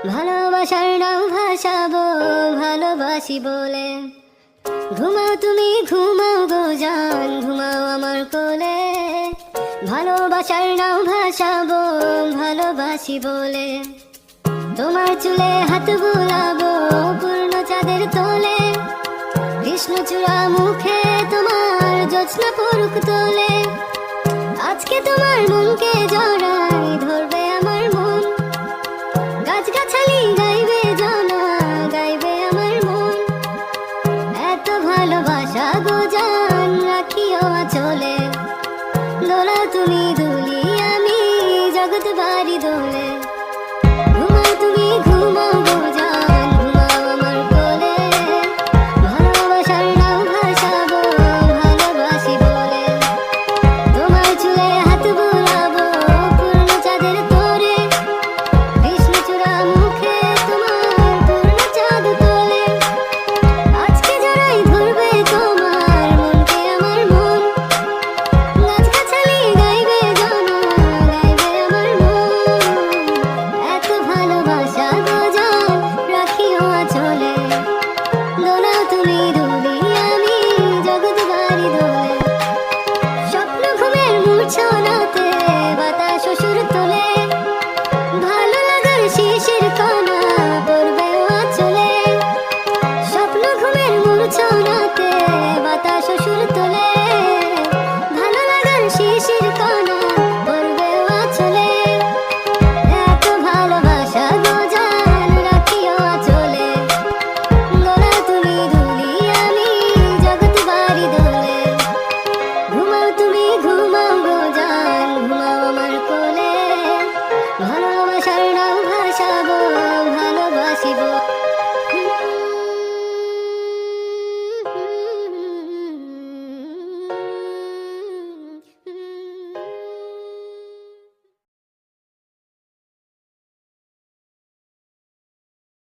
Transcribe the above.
ভালোবাসার নাও ভাসাবো ভালোবাসি বলে। ঘুমাও তুমি ঘুমাও গো জান, ঘুমাও আমার কোলে। ভালোবাসার নাও ভাসাবো ভালোবাসি বলে। তোমার চুলে হাত বুলাবো পূর্ণ চাঁদের তোলে। কৃষ্ণচূড়া মুখে তোমার জ্যোৎস্না পড়ুক তোলে। আজকে তোমার মনকে জড়াই ধরবে আমার মন। গাছগাছালি